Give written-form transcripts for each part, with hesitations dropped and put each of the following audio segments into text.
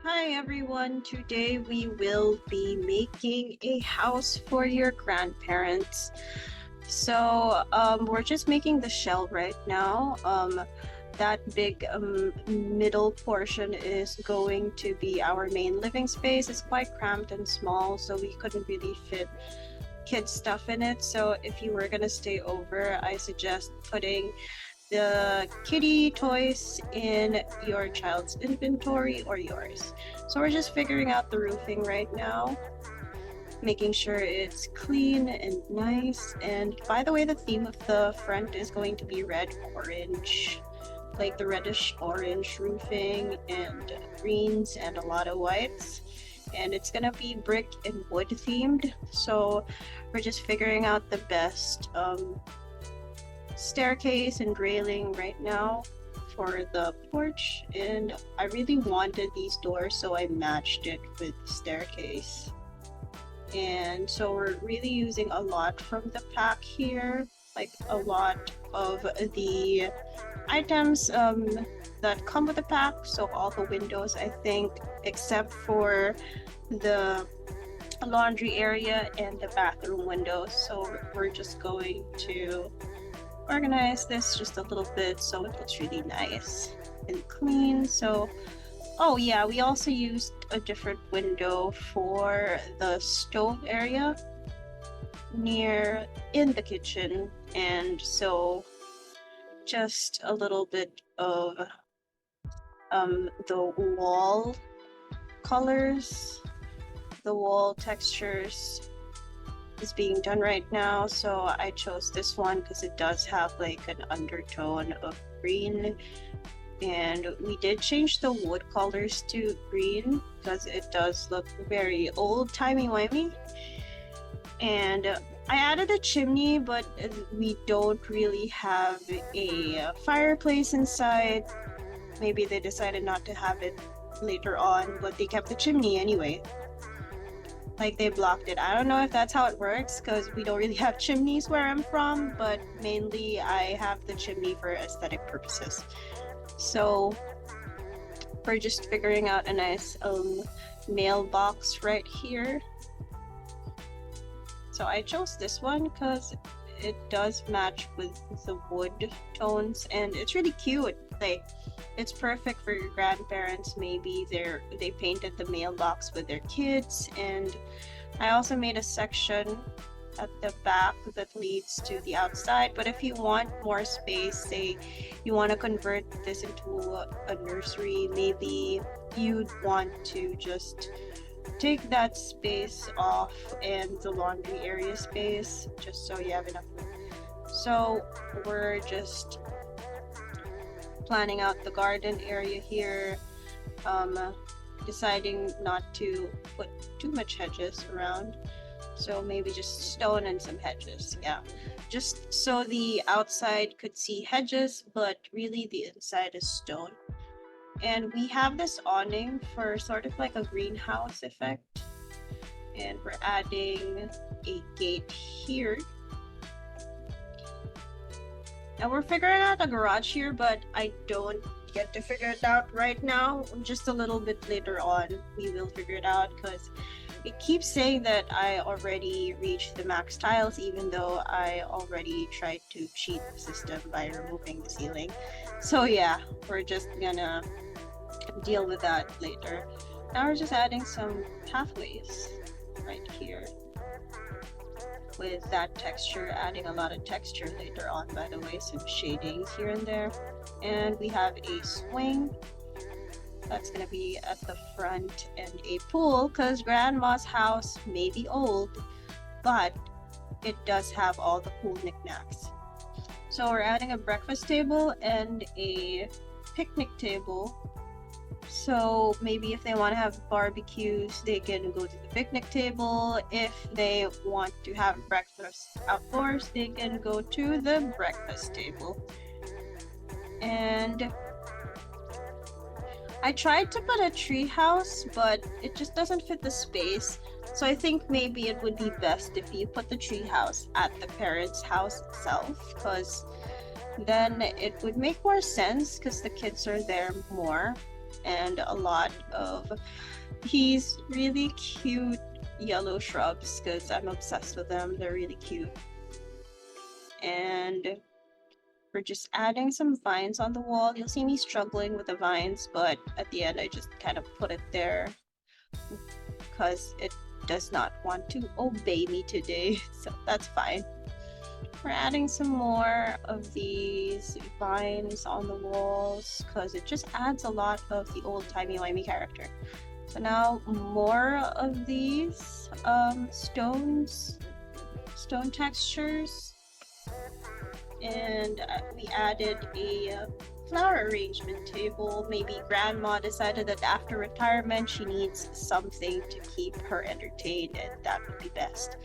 Hi everyone, today we will be making a house for your grandparents. We're just making the shell right now. That big middle portion is going to be our main living space. It's quite cramped and small, so we couldn't really fit kid stuff in it. So if you were gonna stay over, I suggest putting the kitty toys in your child's inventory or yours. So we're just figuring out the roofing right now, making sure it's clean and nice. And by the way, the theme of the front is going to be red orange, like the reddish orange roofing and greens and a lot of whites. And it's gonna be brick and wood themed. So we're just figuring out the best staircase and railing right now for the porch, and I really wanted these doors, so I matched it with the staircase. And so we're really using a lot from the pack here, like a lot of the items that come with the pack. So all the windows, I think, except for the laundry area and the bathroom windows. So we're just going to organize this just a little bit so it looks really nice and clean. So, oh yeah, we also used a different window for the stove area near in the kitchen, and so just a little bit of the wall colors, the wall textures is being done right now. So I chose this one because it does have like an undertone of green, and we did change the wood colors to green because it does look very old timey-wimey. And I added a chimney, but we don't really have a fireplace inside. Maybe they decided not to have it later on, but they kept the chimney anyway. Like they blocked it. I don't know if that's how it works because we don't really have chimneys where I'm from, but mainly I have the chimney for aesthetic purposes. So we're just figuring out a nice mailbox right here. So I chose this one because it does match with the wood tones, and it's really cute. Like it's perfect for your grandparents. Maybe they painted the mailbox with their kids. And I also made a section at the back that leads to the outside. But if you want more space, say you want to convert this into a nursery, maybe you'd want to just take that space off and the laundry area space just so you have enough room. So we're just planning out the garden area here, deciding not to put too much hedges around, so maybe just stone and some hedges. Yeah, just so the outside could see hedges, but really the inside is stone. And we have this awning for sort of like a greenhouse effect, and we're adding a gate here. And we're figuring out a garage here, but I don't get to figure it out right now. Just a little bit later on, we will figure it out because it keeps saying that I already reached the max tiles, even though I already tried to cheat the system by removing the ceiling. So yeah, we're just gonna deal with that later. Now we're just adding some pathways right here with that texture, adding a lot of texture later on, by the way, some shadings here and there. And we have a swing that's gonna be at the front, and a pool because grandma's house may be old, but it does have all the cool knickknacks. So we're adding a breakfast table and a picnic table. So maybe if they want to have barbecues, they can go to the picnic table. If they want to have breakfast outdoors, they can go to the breakfast table. And I tried to put a tree house, but it just doesn't fit the space. So I think maybe it would be best if you put the tree house at the parents' house itself, because then it would make more sense because the kids are there more. and a lot of these really cute yellow shrubs because I'm obsessed with them. They're really cute. And we're just adding some vines on the wall. You'll see me struggling with the vines, but at the end I just kind of put it there because it does not want to obey me today, so that's fine. We're adding some more of these vines on the walls because it just adds a lot of the old timey-wimey character. So now more of these stone textures, and we added a flower arrangement table. Maybe grandma decided that after retirement she needs something to keep her entertained, and that would be best.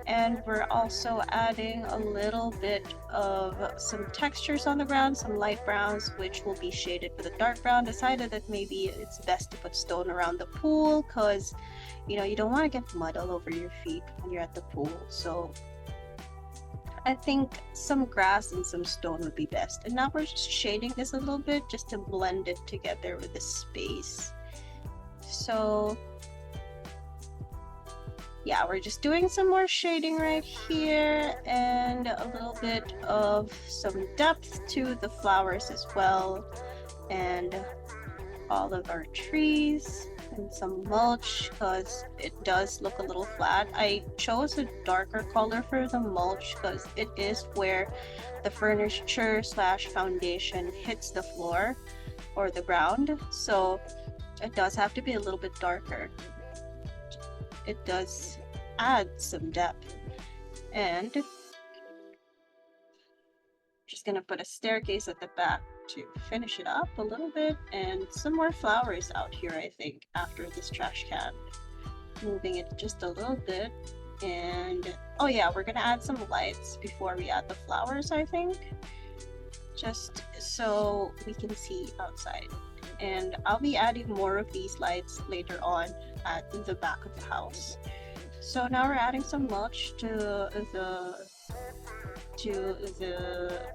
And we're also adding a little bit of some textures on the ground, some light browns, which will be shaded with a dark brown. Decided that maybe it's best to put stone around the pool because, you know, you don't want to get mud all over your feet when you're at the pool. So I think some grass and some stone would be best. And now we're just shading this a little bit just to blend it together with the space. So yeah, we're just doing some more shading right here and a little bit of some depth to the flowers as well, and all of our trees, and some mulch because it does look a little flat. I chose a darker color for the mulch because it is where the furniture slash foundation hits the floor or the ground, so it does have to be a little bit darker. It does add some depth. And just gonna put a staircase at the back to finish it up a little bit, and some more flowers out here, I think, after this trash can. Moving it just a little bit. And oh yeah, we're gonna add some lights before we add the flowers, I think, just so we can see outside. And I'll be adding more of these lights later on at the back of the house. So now we're adding some mulch to the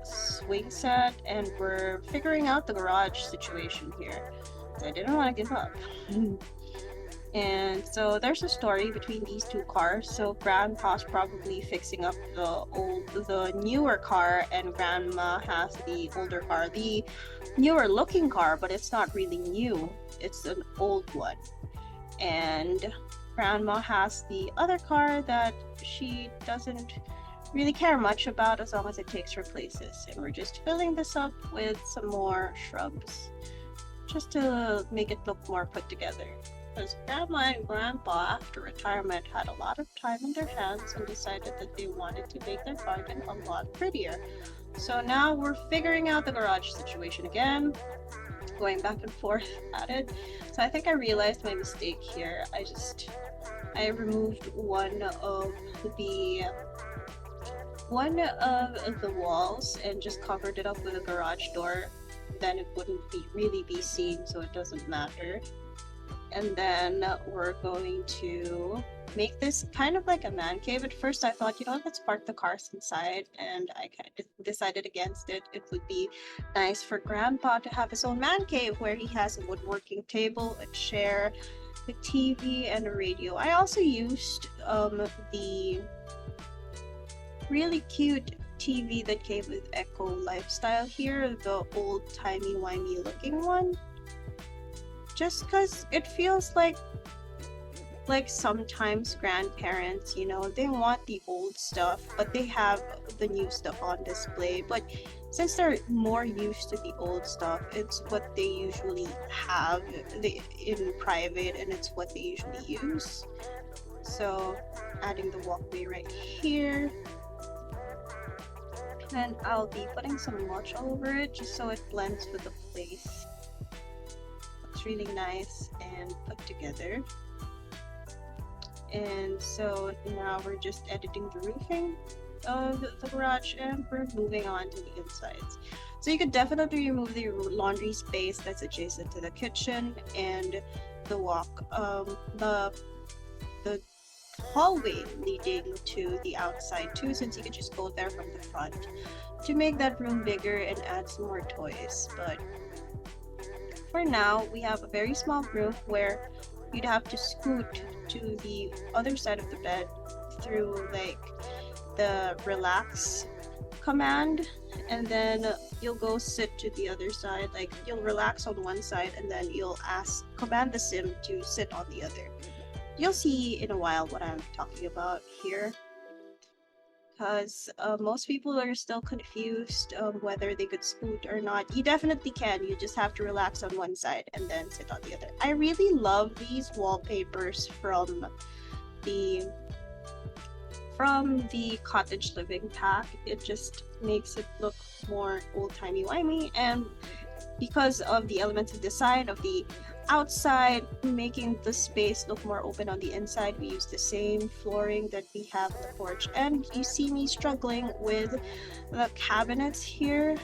swing set, and we're figuring out the garage situation here. I didn't want to give up. And so there's a story between these two cars. So grandpa's probably fixing up the newer car, and grandma has the older car, the newer looking car, but it's not really new, it's an old one. And grandma has the other car that she doesn't really care much about as long as it takes her places. And we're just filling this up with some more shrubs just to make it look more put together. Because grandma and grandpa, after retirement, had a lot of time in their hands and decided that they wanted to make their garden a lot prettier. So now we're figuring out the garage situation again, going back and forth at it. So I think I realized my mistake here. I removed one of the walls and just covered it up with a garage door. Then it wouldn't really be seen, so it doesn't matter. And then we're going to make this kind of like a man cave. At first I thought, you know what, let's park the cars inside, and I kind of decided against it. It would be nice for grandpa to have his own man cave where he has a woodworking table, a chair, a TV, and a radio. I also used the really cute TV that came with Echo Lifestyle here, the old timey-wimey looking one. Just because it feels like sometimes grandparents, you know, they want the old stuff, but they have the new stuff on display. But since they're more used to the old stuff, it's what they usually have in private, and it's what they usually use. So adding the walkway right here. And I'll be putting some mulch all over it just so it blends with the place. Looks really nice and put together. And so now we're just editing the roofing of the garage, and we're moving on to the insides. So you could definitely remove the laundry space that's adjacent to the kitchen and the the hallway leading to the outside too, since you could just go there from the front to make that room bigger and add some more toys. But for now, we have a very small room where you'd have to scoot to the other side of the bed through like the relax command, and then you'll go sit to the other side. Like you'll relax on one side and then you'll command the sim to sit on the other. You'll see in a while what I'm talking about here, because most people are still confused whether they could scoot or not. You definitely can. You just have to relax on one side and then sit on the other. I really love these wallpapers the the cottage living pack. It just makes it look more old-timey-wimey, and because of the elements of design of the outside, making the space look more open on the inside, we use the same flooring that we have on the porch. And you see me struggling with the cabinets here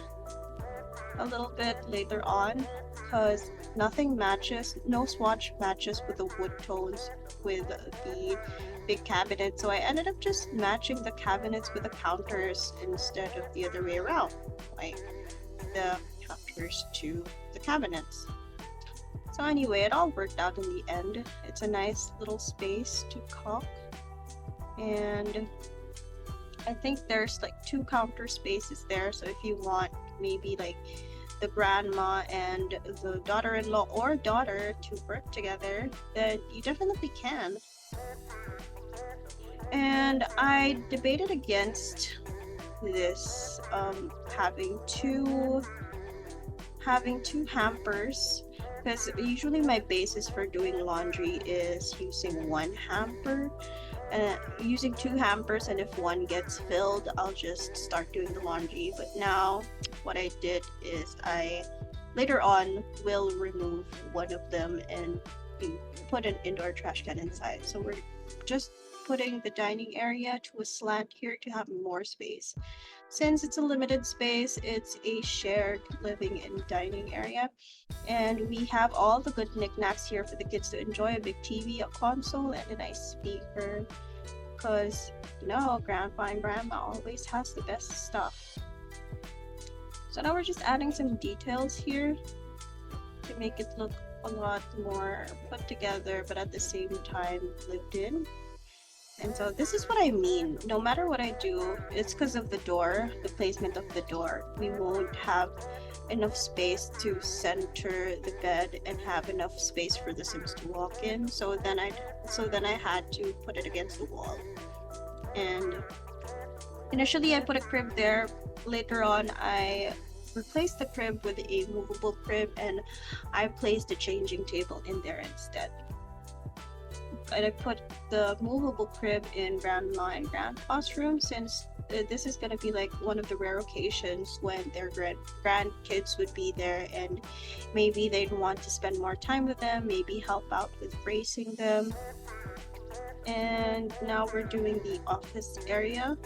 a little bit later on, because nothing matches, no swatch matches with the wood tones with the big cabinet, so I ended up just matching the cabinets with the counters instead of the other way around, like the counters to the cabinets. So anyway, it all worked out in the end. It's a nice little space to cook, and I think there's like 2 counter spaces there, so if you want maybe like the grandma and the daughter-in-law or daughter to work together, then you definitely can. And I debated against this having two hampers, because usually my basis for doing laundry is using one hamper, using 2 hampers, and if one gets filled, I'll just start doing the laundry. But now what I did is I later on will remove one of them and put an indoor trash can inside. So we're just putting the dining area to a slant here to have more space. Since it's a limited space, it's a shared living and dining area, and we have all the good knickknacks here for the kids to enjoy: a big TV, a console, and a nice speaker, because you know grandpa and grandma always has the best stuff. So now we're just adding some details here to make it look a lot more put together, but at the same time lived in. And so this is what I mean. No matter what I do, it's because of the door, the placement of the door. We won't have enough space to center the bed and have enough space for the Sims to walk in. So then I had to put it against the wall. And initially I put a crib there. Later on I replaced the crib with a movable crib, and I placed a changing table in there instead. And I put the movable crib in grandma and grandpa's room, since this is going to be like one of the rare occasions when their grandkids would be there, and maybe they'd want to spend more time with them, maybe help out with raising them. And now we're doing the office area.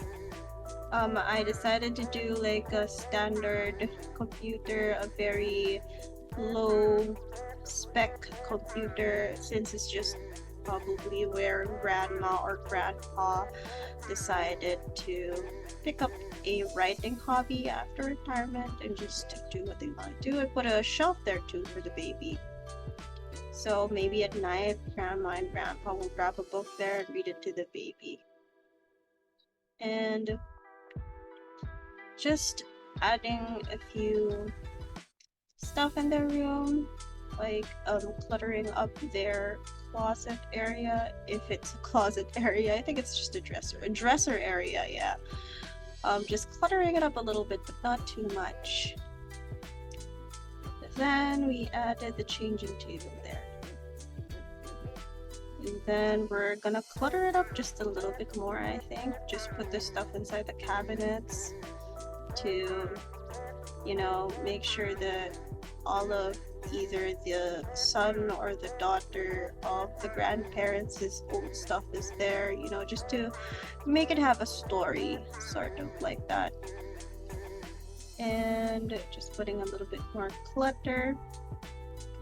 I decided to do like a standard computer, a very low spec computer, since it's just probably where grandma or grandpa decided to pick up a writing hobby after retirement and just to do what they want to do. I put a shelf there too for the baby, so maybe at night grandma and grandpa will grab a book there and read it to the baby. And just adding a few stuff in their room, like cluttering up their closet area, if it's a closet area. I think it's just a dresser area, yeah. Just cluttering it up a little bit, but not too much. Then we added the changing table there, and then we're gonna clutter it up just a little bit more. I think just put the stuff inside the cabinets to, you know, make sure that all of either the son or the daughter of the grandparents' old stuff is there, you know, just to make it have a story, sort of like that. And just putting a little bit more clutter.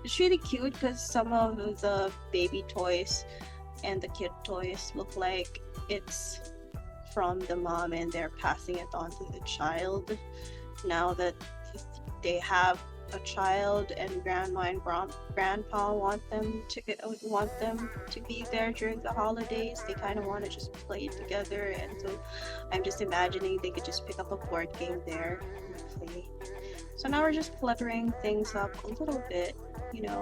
It's really cute because some of the baby toys and the kid toys look like it's from the mom and they're passing it on to the child now that they have a child and grandma and grandpa want them to be there during the holidays. They kind of want to just play together, and so I'm just imagining they could just pick up a board game there and play. So now we're just cluttering things up a little bit,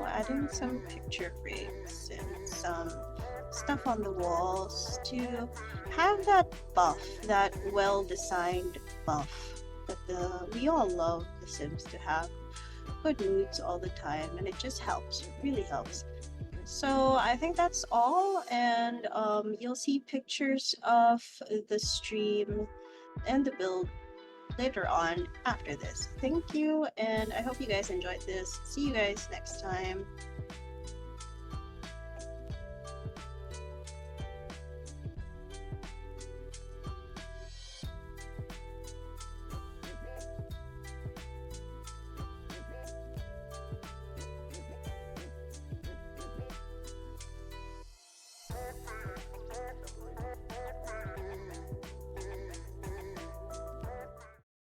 adding some picture frames and some stuff on the walls to have that buff, that well-designed buff that we all love The Sims to have good moods all the time, and it just helps. It really helps. So I think that's all, and you'll see pictures of the stream and the build later on after this. Thank you, and I hope you guys enjoyed this. See you guys next time.